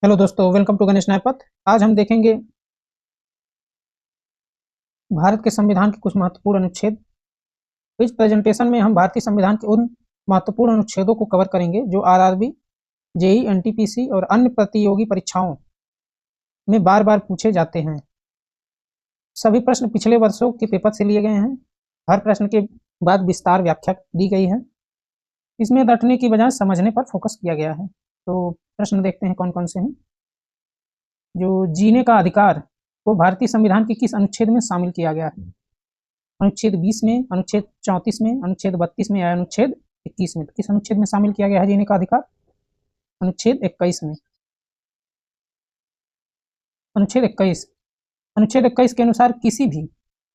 Hello दोस्तों, welcome to Ganesh न्याय पथ। आज हम देखेंगे भारत के संविधान के कुछ महत्वपूर्ण अनुच्छेद। इस प्रेजेंटेशन में हम भारतीय संविधान के उन महत्वपूर्ण अनुच्छेदों को कवर करेंगे जो आरआरबी, जेई, एनटीपीसी और अन्य प्रतियोगी परीक्षाओं में बार बार पूछे जाते हैं। सभी प्रश्न पिछले वर्षों के पेपर से लिए गए हैं। हर प्रश्न के बाद विस्तार व्याख्या दी गई है। इसमें रटने की बजाय समझने पर फोकस किया गया है। तो प्रश्न देखते हैं कौन कौन से हैं। जो जीने का अधिकार को भारतीय संविधान के किस अनुच्छेद में शामिल किया गया है? अनुच्छेद 20 में, अनुच्छेद 34 में, अनुच्छेद 32 में या अनुच्छेद 21 में? तो किस अनुच्छेद में शामिल किया गया है जीने का अधिकार? अनुच्छेद 21 में। अनुच्छेद 21 अनुच्छेद 21 के अनुसार किसी भी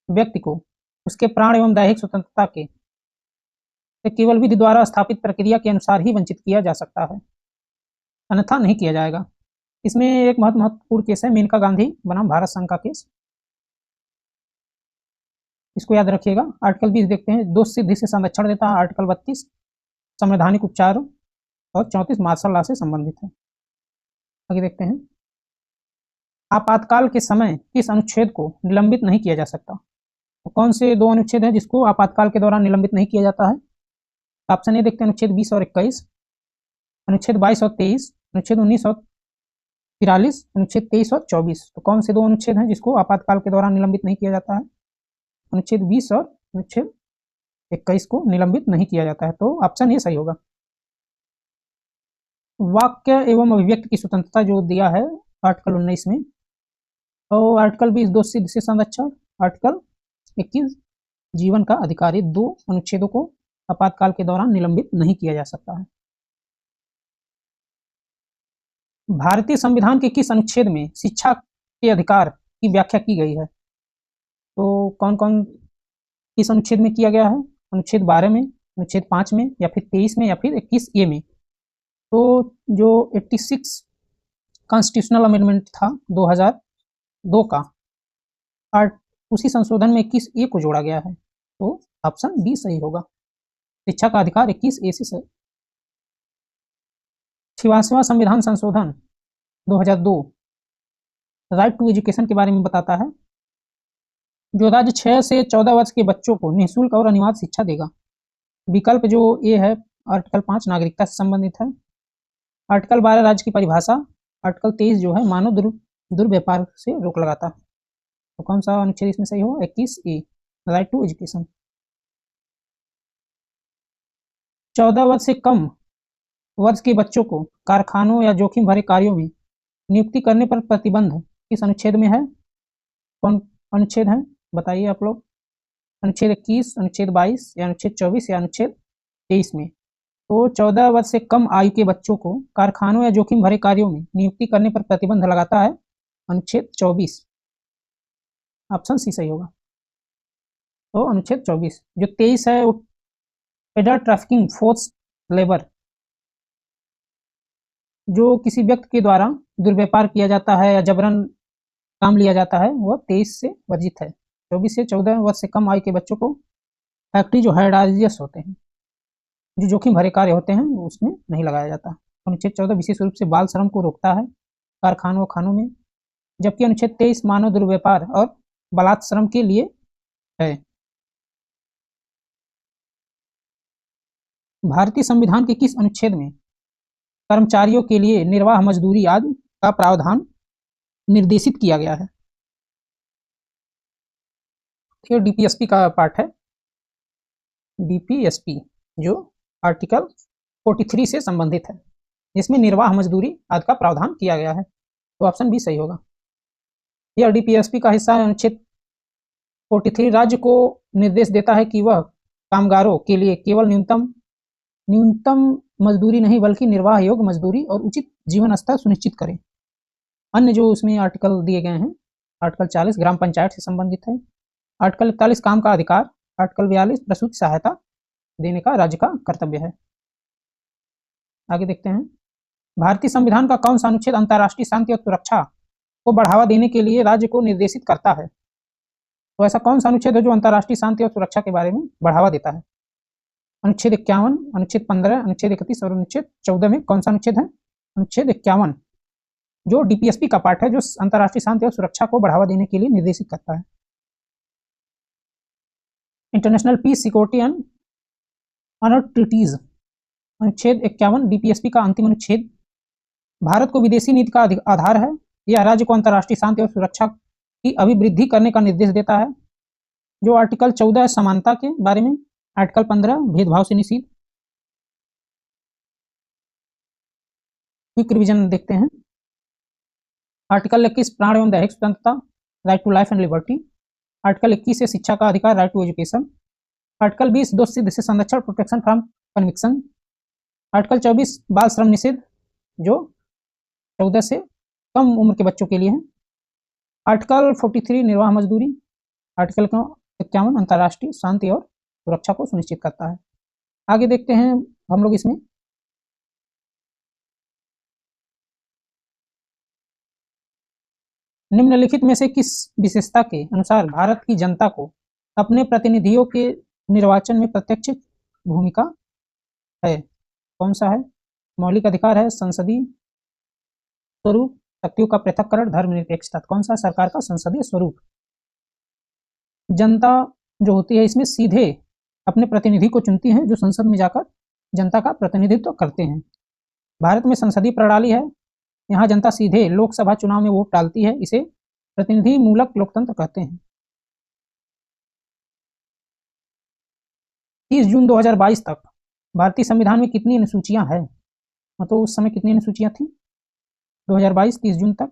व्यक्ति को उसके प्राण एवं दैहिक स्वतंत्रता के से केवल विधि द्वारा स्थापित प्रक्रिया के अनुसार ही वंचित किया जा सकता है, अन्यथा नहीं किया जाएगा। इसमें एक बहुत महत्वपूर्ण केस है मेनका गांधी बनाम भारत संघ का केस। इसको याद रखिएगा। आर्टिकल 20 देखते हैं, दोष सिद्धि से संरक्षण देता है। आर्टिकल 32 संवैधानिक उपचार और 34 मार्शल लॉ से संबंधित है। आगे देखते हैं, आपातकाल के समय किस अनुच्छेद को निलंबित नहीं किया जा सकता? तो कौन से दो अनुच्छेद हैं जिसको आपातकाल के दौरान निलंबित नहीं किया जाता है? ऑप्शन ए देखते हैं, अनुच्छेद 20 और 21, अनुच्छेद 22 और 23, अनुच्छेद 19 और 43, अनुच्छेद 23 और 24। तो कौन से दो अनुच्छेद हैं जिसको आपातकाल के दौरान निलंबित नहीं किया जाता है? अनुच्छेद 20 और अनुच्छेद 21 को निलंबित नहीं किया जाता है। तो ऑप्शन ए सही होगा। वाक्य एवं अभिव्यक्ति की स्वतंत्रता जो दिया है आर्टिकल 19 में, और आर्टिकल 20 दोष सिद्धि से संरक्षण, आर्टिकल 21 जीवन का अधिकार। ये दो अनुच्छेदों को आपातकाल के दौरान निलंबित नहीं किया जा सकता है। भारतीय संविधान के किस अनुच्छेद में शिक्षा के अधिकार की व्याख्या की गई है? तो कौन कौन किस अनुच्छेद में किया गया है? अनुच्छेद 12 में, अनुच्छेद 5 में, या फिर 23 में, या फिर 21 ए में? तो जो 86 कॉन्स्टिट्यूशनल अमेंडमेंट था 2002 का, उसी संशोधन में 21 ए को जोड़ा गया है। तो ऑप्शन बी सही होगा। शिक्षा का अधिकार 21 ए से सही। 86वां संविधान संशोधन 2002 राइट टू एजुकेशन के बारे में बताता है। जो राज्य 6 से 14 वर्ष के बच्चों को निःशुल्क और अनिवार्य शिक्षा देगा। विकल्प जो ए है आर्टिकल 5 नागरिकता से संबंधित है। आर्टिकल 12 राज्य की परिभाषा। आर्टिकल 23 जो है मानव दुर्व्यापार से रोक लगाता है। तो कौन सा अनुच्छेद इसमें सही होगा? 21 ए राइट टू एजुकेशन। 14 वर्ष से कम वर्ष के बच्चों को कारखानों या जोखिम भरे कार्यों में नियुक्ति करने पर प्रतिबंध किस अनुच्छेद में है? कौन अनुच्छेद है बताइए आप लोग? अनुच्छेद 21, अनुच्छेद 22, या अनुच्छेद 24, या अनुच्छेद 23 में? तो 14 वर्ष से कम आयु के बच्चों को कारखानों या जोखिम भरे कार्यों में नियुक्ति करने पर प्रतिबंध लगाता है अनुच्छेद 24। ऑप्शन सी सही होगा। तो अनुच्छेद 24। जो 23 है वो एडल्ट ट्रैफिकिंग, फोर्स लेबर, जो किसी व्यक्ति के द्वारा दुर्व्यापार किया जाता है या जबरन काम लिया जाता है, वह 23 से वर्जित है। 24 से 14 वर्ष से कम आयु के बच्चों को फैक्ट्री जो हैजार्डियस होते हैं, जो जोखिम भरे कार्य होते हैं, उसमें नहीं लगाया जाता। अनुच्छेद 14 विशेष रूप से बाल श्रम को रोकता है कारखानों और खानों में, जबकि अनुच्छेद 23 मानव दुर्व्यापार और बलात् श्रम के लिए है। भारतीय संविधान के किस अनुच्छेद में कर्मचारियों के लिए निर्वाह मजदूरी आदि का प्रावधान निर्देशित किया गया है? फिर डीपीएसपी का पार्ट है। डीपीएसपी जो आर्टिकल 43 से संबंधित है, जिसमें निर्वाह मजदूरी आदि का प्रावधान किया गया है। तो ऑप्शन बी सही होगा। यह डीपीएसपी का हिस्सा है। अनुच्छेद 43 राज्य को निर्देश देता है कि वह कामगारों के लिए केवल न्यूनतम मजदूरी नहीं बल्कि निर्वाह योग्य मजदूरी और उचित जीवन स्तर सुनिश्चित करें। अन्य जो उसमें आर्टिकल दिए गए हैं, आर्टिकल 40 ग्राम पंचायत से संबंधित है। आर्टिकल 41 काम का अधिकार। आर्टिकल 42 प्रसूति सहायता देने का राज्य का कर्तव्य है। आगे देखते हैं, भारतीय संविधान का कौन सा अनुच्छेद अंतर्राष्ट्रीय शांति और सुरक्षा को बढ़ावा देने के लिए राज्य को निर्देशित करता है? तो ऐसा कौन सा अनुच्छेद है जो अंतर्राष्ट्रीय शांति और सुरक्षा के बारे में बढ़ावा देता है? अनुच्छेद 51, अनुच्छेद 15, अनुच्छेद 31 और अनुच्छेद 14 में कौन सा अनुच्छेद है? अनुच्छेद 51। जो डीपीएसपी का पार्ट है, जो अंतर्राष्ट्रीय शांति और सुरक्षा को बढ़ावा देने के लिए निर्देशित करता है। International peace security and honour treaties, अनुच्छेद 51 डीपीएसपी का अंतिम अनुच्छेद भारत को विदेशी नीति का आधार है। यह राज्य को अंतर्राष्ट्रीय शांति और सुरक्षा की अभिवृद्धि करने का निर्देश देता है। जो आर्टिकल 14 समानता के बारे में, आर्टिकल 15 भेदभाव से निषेध। क्विक रिवीजन देखते हैं। आर्टिकल 21 प्राण एवं दैहिक स्वतंत्रता, right to life and liberty. Article 21 से शिक्षा का अधिकार, राइट टू एजुकेशन। आर्टिकल 20 दोष सिद्ध से संरक्षण, प्रोटेक्शन फ्रॉम कन्विक्शन। आर्टिकल 24 बाल श्रम निषेध, जो 14 से कम उम्र के बच्चों के लिए है। आर्टिकल 43 निर्वाह मजदूरी। आर्टिकल 51 अंतर्राष्ट्रीय शांति और सुरक्षा को सुनिश्चित करता है। आगे देखते हैं हम लोग इसमें। निम्नलिखित में से किस विशेषता के अनुसार भारत की जनता को अपने प्रतिनिधियों के निर्वाचन में प्रत्यक्ष भूमिका है? कौन सा है? मौलिक अधिकार है, संसदीय स्वरूप, शक्तियों का पृथक्करण, धर्मनिरपेक्षता। कौन सा? सरकार का संसदीय स्वरूप। जनता जो होती है इसमें सीधे अपने प्रतिनिधि को चुनती है, जो संसद में जाकर जनता का प्रतिनिधित्व करते हैं। भारत में संसदीय प्रणाली है, यहाँ जनता सीधे लोकसभा चुनाव में वोट डालती है। इसे प्रतिनिधि मूलक लोकतंत्र कहते हैं। 30 जून 2022 तक भारतीय संविधान में कितनी अनुसूचियां हैं? मतलब उस समय कितनी अनुसूचियां थी 2022 30 जून तक?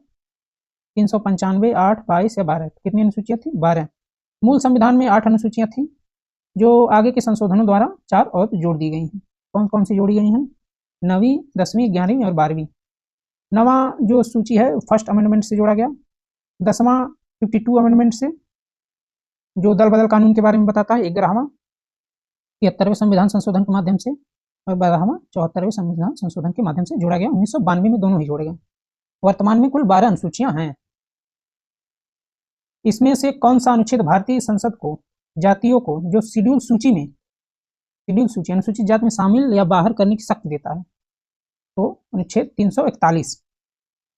395, 8, 22 या 12? कितनी अनुसूचियां थी? 12। मूल संविधान में 8 अनुसूचियां थी, जो आगे के संशोधनों द्वारा 4 और जोड़ दी गई हैं। कौन कौन सी जोड़ी गई हैं? 9वीं, 10वीं, 11वीं और 12वीं। 9वां जो सूची है फर्स्ट अमेंडमेंट से जोड़ा गया। 10वां 52 अमेंडमेंट से, जो दल बदल कानून के बारे में बताता है। 11वां 73वें संविधान संशोधन के माध्यम से, और 12वां 74वें संविधान संशोधन के माध्यम से जोड़ा गया। 1992 में दोनों ही जोड़े गए। वर्तमान में कुल 12 अनुसूचियां हैं। इसमें से कौन सा अनुच्छेद भारतीय संसद को जातियों को जो शेड्यूल सूची में, शेड्यूल सूची अनुसूचित जाति में शामिल या बाहर करने की शक्ति देता है? तो अनुच्छेद 341।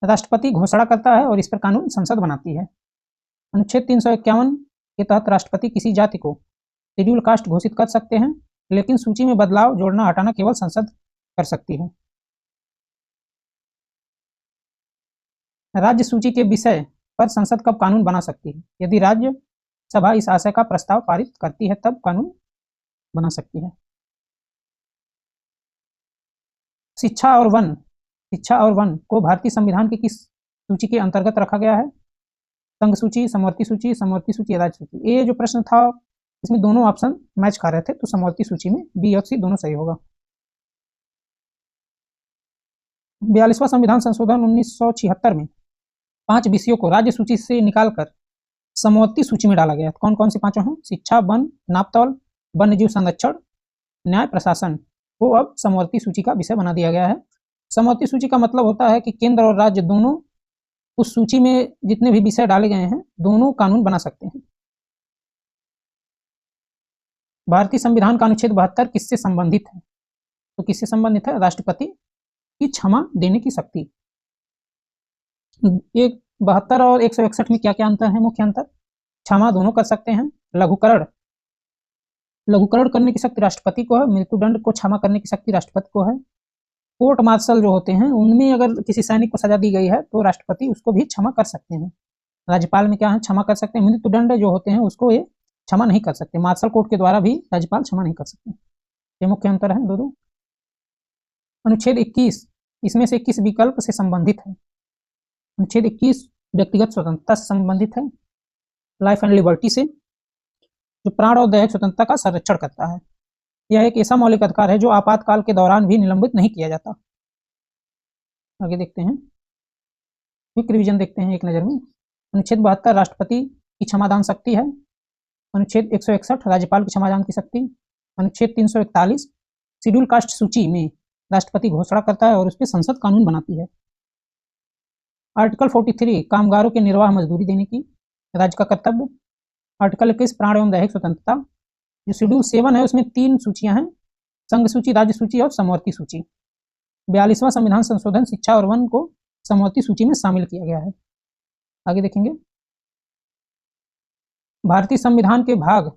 राष्ट्रपति घोषणा करता है और इस पर कानून संसद बनाती है। अनुच्छेद 351 के तहत राष्ट्रपति किसी जाति को शेड्यूल कास्ट घोषित कर सकते हैं, लेकिन सूची में बदलाव जोड़ना हटाना केवल संसद कर सकती है। राज्य सूची के विषय पर संसद कब कानून बना सकती है? यदि राज्य सभा इस आशय का प्रस्ताव पारित करती है तब कानून बना सकती है। शिक्षा और वन, शिक्षा और वन को भारतीय संविधान की किस सूची के अंतर्गत रखा गया है? संघ सूची, समवर्ती सूची, समवर्ती सूची या राज्य सूची। ये जो प्रश्न था इसमें दोनों ऑप्शन मैच कर रहे थे, तो समवर्ती सूची में बी और सी दोनों सही होगा। 42वां संविधान संशोधन 1976 में 5 विषयों को राज्य सूची से निकालकर समवर्ती सूची में डाला गया। कौन कौन से पांचों हैं? शिक्षा, वन, नापतौल, वन्यजीव संरक्षण, न्याय प्रशासन को अब समवर्ती सूची का विषय बना दिया गया है। समवर्ती सूची का मतलब होता है कि केंद्र और राज्य दोनों उस सूची में जितने भी विषय डाले गए हैं दोनों कानून बना सकते हैं। भारतीय संविधान का अनुच्छेद 72 किससे संबंधित है? तो किससे संबंधित है? राष्ट्रपति की क्षमा देने की शक्ति। एक 72 और 161 में क्या क्या अंतर है? मुख्य अंतर, क्षमा दोनों कर सकते हैं। लघुकरण, लघुकरण करने की शक्ति राष्ट्रपति को है। मृत्युदंड को क्षमा करने की शक्ति राष्ट्रपति को है। कोर्ट मार्शल जो होते हैं उनमें अगर किसी सैनिक को सजा दी गई है तो राष्ट्रपति उसको भी क्षमा कर सकते हैं। राज्यपाल में क्या है? क्षमा कर सकते हैं। मृत्युदंड जो होते हैं उसको ये क्षमा नहीं कर सकते। मार्शल कोर्ट के द्वारा भी राज्यपाल क्षमा नहीं कर सकते। ये मुख्य अंतर है दो। अनुच्छेद 21 इसमें से किस विकल्प से संबंधित है? अनुच्छेद 21 व्यक्तिगत स्वतंत्रता से संबंधित है, लाइफ एंड लिबर्टी से, जो प्राण और दैहिक स्वतंत्रता का संरक्षण करता है। यह एक ऐसा मौलिक अधिकार है जो आपातकाल के दौरान भी निलंबित नहीं किया जाता। आगे देखते हैं, क्विक रिवीजन देखते हैं एक नज़र में। अनुच्छेद 72 राष्ट्रपति की क्षमादान शक्ति है। अनुच्छेद 161 राज्यपाल की क्षमादान की शक्ति। अनुच्छेद 341 शेड्यूल कास्ट सूची में राष्ट्रपति घोषणा करता है और उस पर संसद कानून बनाती है। आर्टिकल 43 कामगारों के निर्वाह मजदूरी देने की राज्य का कर्तव्य। आर्टिकल 21 प्राण एवं दैहिक स्वतंत्रता। जो शेड्यूल 7 है उसमें 3 सूचियां हैं, संघ सूची, राज्य सूची और समवर्ती सूची। 42वां संविधान संशोधन शिक्षा और वन को समवर्ती सूची में शामिल किया गया है। आगे देखेंगे, भारतीय संविधान के भाग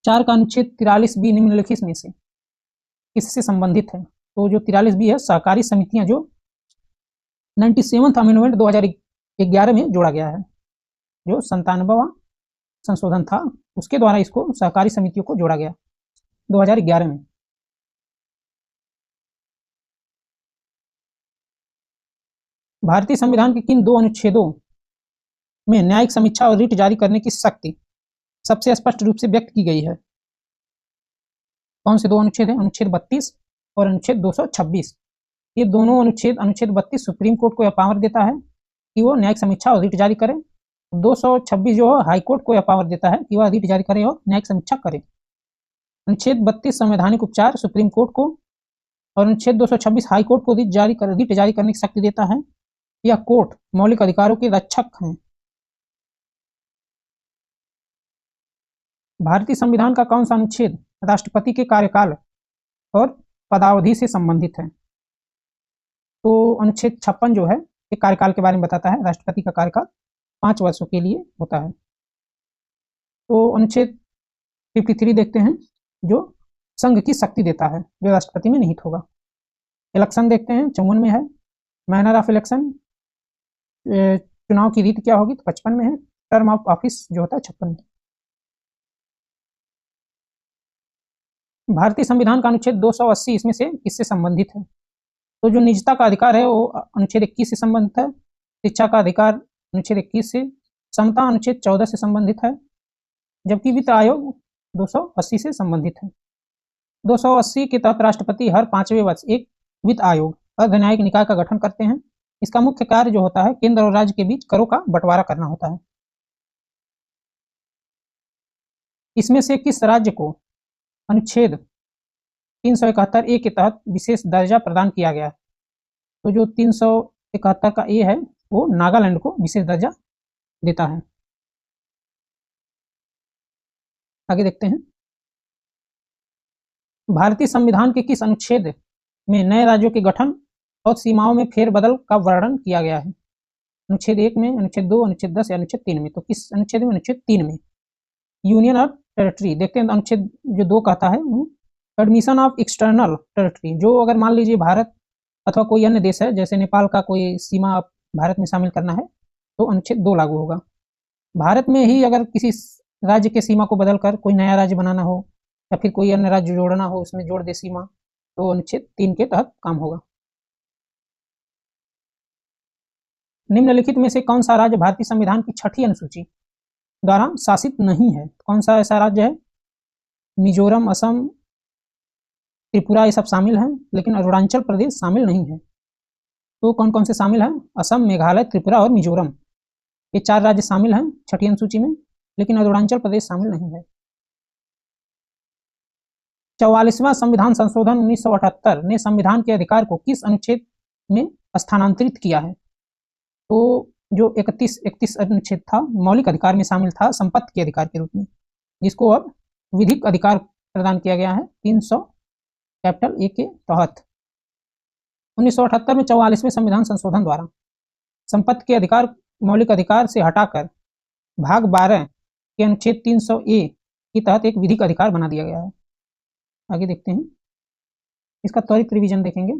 4 का अनुच्छेद 43B निम्नलिखित में से किससे संबंधित है? तो जो 43B है, सहकारी समितियां, जो 97वां अमेंडमेंट 2011 में जोड़ा गया है, जो 97वां संशोधन था, उसके द्वारा इसको सहकारी समितियों को जोड़ा गया 2011 में। भारतीय संविधान के किन 2 अनुच्छेदों में न्यायिक समीक्षा और रिट जारी करने की शक्ति सबसे स्पष्ट रूप से व्यक्त की गई है? कौन से 2 अनुच्छेद हैं? अनुच्छेद 32 और अनुच्छेद 226। ये दोनों अनुच्छेद 32 सुप्रीम कोर्ट को यह पावर देता है कि वो न्यायिक समीक्षा और रिट जारी करे। 226 जो है हाई कोर्ट को यह पावर देता है कि वह रिट जारी करे और न्यायिक समीक्षा करे। अनुच्छेद 32 संवैधानिक उपचार सुप्रीम कोर्ट को, और अनुच्छेद 226 हाई कोर्ट को रिट जारी करने की शक्ति देता है। यह कोर्ट मौलिक अधिकारों के रक्षक हैं। भारतीय संविधान का कौन सा अनुच्छेद राष्ट्रपति के कार्यकाल और पदावधि से संबंधित है? तो अनुच्छेद 56 जो है ये कार्यकाल के बारे में बताता है। राष्ट्रपति का कार्यकाल 5 वर्षों के लिए होता है। तो अनुच्छेद 53 देखते हैं, जो संघ की शक्ति देता है, जो राष्ट्रपति में निहित होगा। इलेक्शन देखते हैं, 54 में है। मैनर ऑफ इलेक्शन, चुनाव की रीति क्या होगी, तो 55 में है। टर्म ऑफ ऑफिस जो होता है 56 में। भारतीय संविधान का अनुच्छेद 280 इसमें से किससे संबंधित है? तो जो निजता का अधिकार है वो अनुच्छेद 21 से संबंधित है। शिक्षा का अधिकार अनुच्छेद 21 से, समता अनुच्छेद 14 से संबंधित है, जबकि वित्त आयोग 280 से संबंधित है। 280 के तहत राष्ट्रपति हर 5वें वर्ष एक वित्त आयोग अर्धन्यायिक निकाय का गठन करते हैं। इसका मुख्य कार्य जो होता है केंद्र और राज्य के बीच करों का बंटवारा करना होता है। इसमें से किस राज्य को अनुच्छेद 371A के तहत विशेष दर्जा प्रदान किया गया? तो जो 371 का ए है वो नागालैंड को विशेष दर्जा देता है। आगे देखते हैं, भारतीय संविधान के किस अनुच्छेद में नए राज्यों के गठन और सीमाओं में फेरबदल का वर्णन किया गया है? अनुच्छेद 1 में, अनुच्छेद 2, अनुच्छेद 10 या अनुच्छेद 3 में? तो किस अनुच्छेद में? अनुच्छेद 3 में। यूनियन ऑफ टेरिटरी देखते हैं, अनुच्छेद जो 2 कहता है एडमिशन ऑफ एक्सटर्नल टेरिटरी, जो अगर मान लीजिए भारत अथवा कोई अन्य देश है, जैसे नेपाल का कोई सीमा भारत में शामिल करना है, तो अनुच्छेद 2 लागू होगा। भारत में ही अगर किसी राज्य के सीमा को बदलकर कोई नया राज्य बनाना हो या फिर कोई अन्य राज्य जोड़ना हो, उसमें जोड़ दे सीमा, तो अनुच्छेद 3 के तहत काम होगा। निम्नलिखित में से कौन सा राज्य भारतीय संविधान की 6ठी अनुसूची द्वारा शासित नहीं है? कौन सा ऐसा राज्य है? मिजोरम, असम, त्रिपुरा ये सब शामिल हैं, लेकिन अरुणाचल प्रदेश शामिल नहीं है। तो कौन कौन से शामिल हैं? असम, मेघालय, त्रिपुरा और मिजोरम, ये 4 राज्य शामिल हैं 6ठी अनुसूची में, लेकिन अरुणाचल प्रदेश शामिल नहीं है। 44वां संविधान संशोधन 1978 ने संविधान के अधिकार को किस अनुच्छेद में स्थानांतरित किया है? तो जो 31 अनुच्छेद था, मौलिक अधिकार में शामिल था संपत्ति के अधिकार के रूप में, जिसको अब विधिक अधिकार प्रदान किया गया है 300 के तहत। 1978 में 44वें संविधान संशोधन द्वारा संपत्ति के अधिकार मौलिक अधिकार से हटाकर भाग 12 के अनुच्छेद 300A के तहत एक विधिक अधिकार बना दिया गया है। आगे देखते हैं, इसका त्वरित रिवीजन देखेंगे।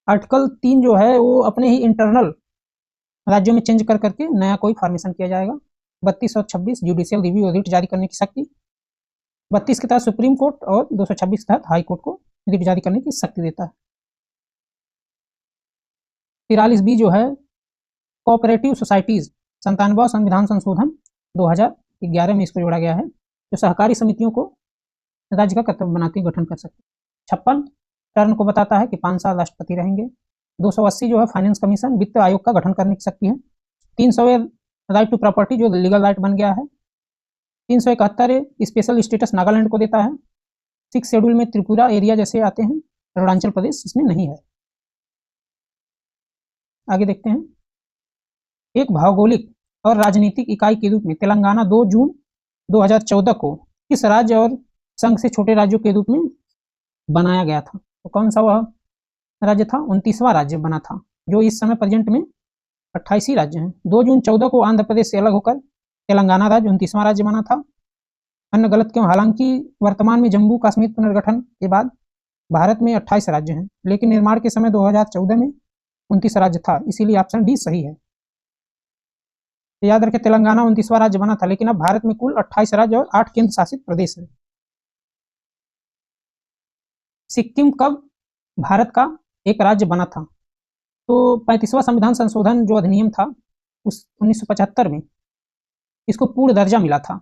आर्टिकल 3 जो है वो अपने ही इंटरनल राज्यों में चेंज कर करके नया कोई फॉर्मेशन किया जाएगा। 32 और 26 जुडिशियल रिव्यू और रिट जारी करने की शक्ति, 32 के तहत सुप्रीम कोर्ट और 226 के तहत हाई कोर्ट को रिट जारी करने की शक्ति देता है। 43B जो है कोऑपरेटिव सोसाइटीज, 97वां संविधान संशोधन 2011 में इसको जोड़ा गया है, जो सहकारी समितियों को राज्य का कर्तव्य बनाते गठन कर सकते। 56 टर्म को बताता है कि 5 साल राष्ट्रपति रहेंगे। 280 जो है फाइनेंस कमीशन, वित्त आयोग का गठन करने की शक्ति है। 300 राइट टू प्रॉपर्टी जो लीगल राइट बन गया है। 371 स्पेशल स्टेटस नागालैंड को देता है। 6 शेड्यूल में त्रिपुरा एरिया जैसे आते हैं, अरुणाचल प्रदेश इसमें नहीं है। आगे देखते हैं, एक भौगोलिक और राजनीतिक इकाई के रूप में तेलंगाना 2 जून 2014 को किस राज्य और संघ से छोटे राज्यों के रूप में बनाया गया था? तो कौन सा वह राज्य था, 29वां राज्य बना था, जो इस समय प्रेजेंट में 28 ही राज्य हैं। 2 जून 14 को आंध्र प्रदेश से अलग होकर तेलंगाना राज्य 29वां राज्य बना था। अन्य गलत क्यों? हालांकि वर्तमान में जम्मू कश्मीर पुनर्गठन के बाद भारत में 28 राज्य हैं, लेकिन निर्माण के समय 2014 में 29 राज्य था, इसीलिए ऑप्शन डी सही है। तो याद रखें, तेलंगाना 29वां राज्य बना था, लेकिन अब भारत में कुल 28 राज्य और 8 केंद्र शासित प्रदेश हैं। सिक्किम कब भारत का एक राज्य बना था? तो 35वां संविधान संशोधन जो अधिनियम था उस 1975 में इसको पूर्ण दर्जा मिला था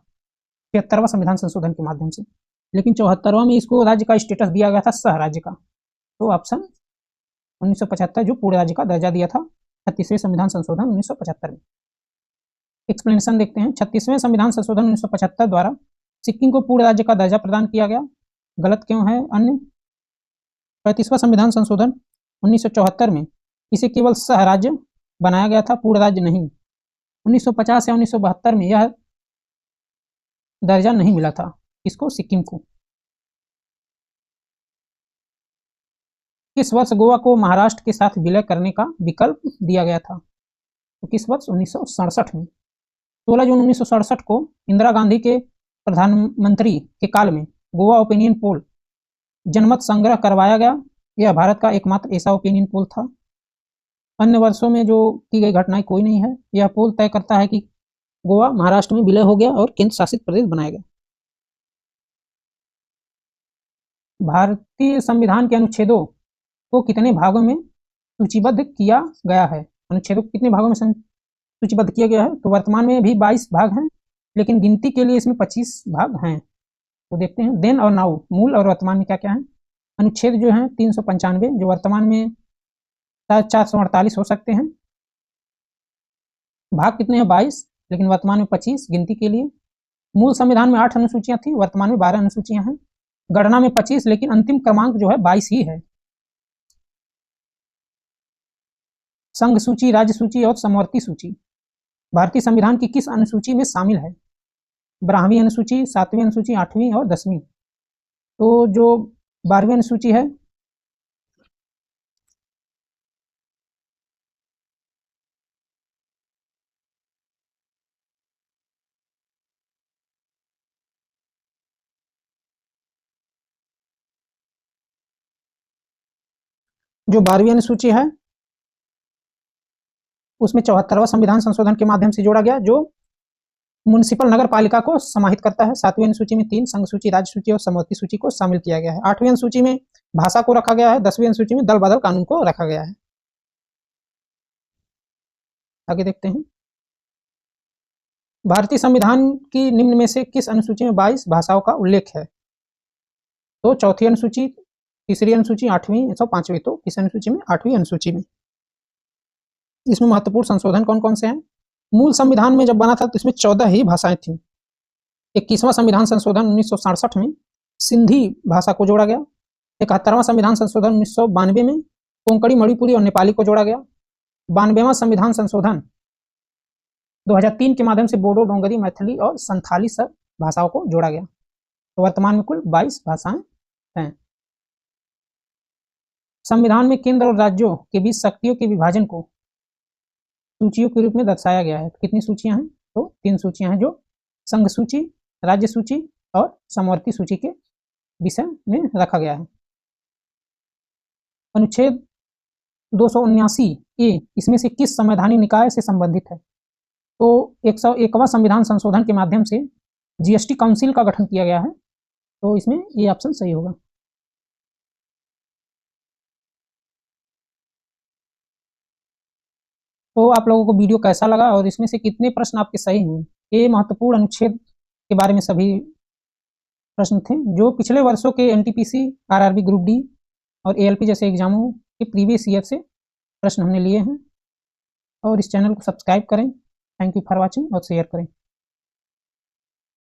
73वां संविधान संशोधन के माध्यम से, लेकिन 74वां में इसको राज्य का स्टेटस दिया गया था, सह राज्य का। तो ऑप्शन 1975 जो पूर्ण राज्य का दर्जा दिया था 36वें संविधान संशोधन 1975 में। एक्सप्लेनेशन देखते हैं। 36वें संविधान संशोधन 1975 द्वारा सिक्किम को पूर्ण राज्य का दर्जा प्रदान किया गया। गलत क्यों है? अन्य 35वां संविधान संशोधन 1974 में इसे केवल सह राज्य बनाया गया था, पूर्ण राज्य नहीं। 1950 या 1972 में यह दर्जा नहीं मिला था इसको, सिक्किम को। किस वर्ष गोवा को महाराष्ट्र के साथ विलय करने का विकल्प दिया गया था? तो किस वर्ष? 1967 में। 16 जून 1967 को इंदिरा गांधी के प्रधानमंत्री के काल में गोवा ओपिनियन पोल जनमत संग्रह करवाया गया। यह भारत का एकमात्र ऐसा ओपिनियन पोल था। अन्य वर्षों में जो की गई घटनाएं कोई नहीं है। यह पोल तय करता है कि गोवा महाराष्ट्र में विलय हो गया और केंद्र शासित प्रदेश बनाया गया। भारतीय संविधान के अनुच्छेदों को कितने भागों में सूचीबद्ध किया गया है? अनुच्छेदों को कितने भागों में सूचीबद्ध किया गया है? तो वर्तमान में भी 22 भाग हैं, लेकिन गिनती के लिए इसमें 25 भाग हैं। तो देखते हैं देन और नाउ, मूल और वर्तमान में क्या क्या है। अनुच्छेद जो है 395, जो वर्तमान में शायद 448 हो सकते हैं। भाग कितने हैं? 22, लेकिन वर्तमान में 25 गिनती के लिए। मूल संविधान में 8 अनुसूचियां थी, वर्तमान में 12 अनुसूचियां हैं। गणना में 25, लेकिन अंतिम क्रमांक जो है 22 ही है। संघ सूची, राज्य सूची और समवर्ती सूची भारतीय संविधान की किस अनुसूची में शामिल है? 12वीं अनुसूची, 7वीं अनुसूची, 8वीं और 10वीं। तो जो 12वीं अनुसूची है जो 12वीं अनुसूची है उसमें 74वां संविधान संशोधन के माध्यम से जोड़ा गया, जो म्युनिसिपल नगर पालिका को समाहित करता है। 7वीं अनुसूची में 3 संघ सूची, राज्य सूची और समवर्ती सूची को शामिल किया गया है। 8वीं अनुसूची में भाषा को रखा गया है। 10वीं अनुसूची में दल बदल कानून को रखा गया है। आगे देखते हैं। भारतीय संविधान की निम्न में से किस अनुसूची में 22 भाषाओं का उल्लेख है? तो चौथी अनुसूची, तीसरी अनुसूची, 8वीं, 105वीं। तो किस अनुसूची में? 8वीं अनुसूची में। इसमें महत्वपूर्ण संशोधन कौन कौन से हैं? मूल संविधान में जब बना था तो इसमें 14 ही भाषाएं थी। 21वां संविधान संशोधन 1967 में सिंधी भाषा को जोड़ा गया। 71वां संविधान संशोधन 1992 में कोंकणी, मणिपुरी और नेपाली को जोड़ा गया। 92वां संविधान संशोधन 2003 के माध्यम से बोडो, डोंगरी, मैथिली और संथाली सब भाषाओं को जोड़ा गया। तो वर्तमान में कुल 22 भाषाएं हैं। संविधान में केंद्र और राज्यों के बीच शक्तियों के विभाजन को सूचियों के रूप में दर्शाया गया है। कितनी सूचियां हैं? तो 3 सूचियां हैं, जो संघ सूची, राज्य सूची और समवर्ती सूची के विषय में रखा गया है। अनुच्छेद 279A इसमें से किस संवैधानिक निकाय से संबंधित है? तो 101वां संविधान संशोधन के माध्यम से जीएसटी काउंसिल का गठन किया गया है। तो इसमें ये ऑप्शन सही होगा। तो आप लोगों को वीडियो कैसा लगा और इसमें से कितने प्रश्न आपके सही हुए? ये महत्वपूर्ण अनुच्छेद के बारे में सभी प्रश्न थे, जो पिछले वर्षों के एनटीपीसी, आरआरबी ग्रुप डी और एएलपी जैसे एग्जामों के प्रीवियस ईयर से प्रश्न हमने लिए हैं। और इस चैनल को सब्सक्राइब करें। थैंक यू फॉर वॉचिंग और शेयर करें।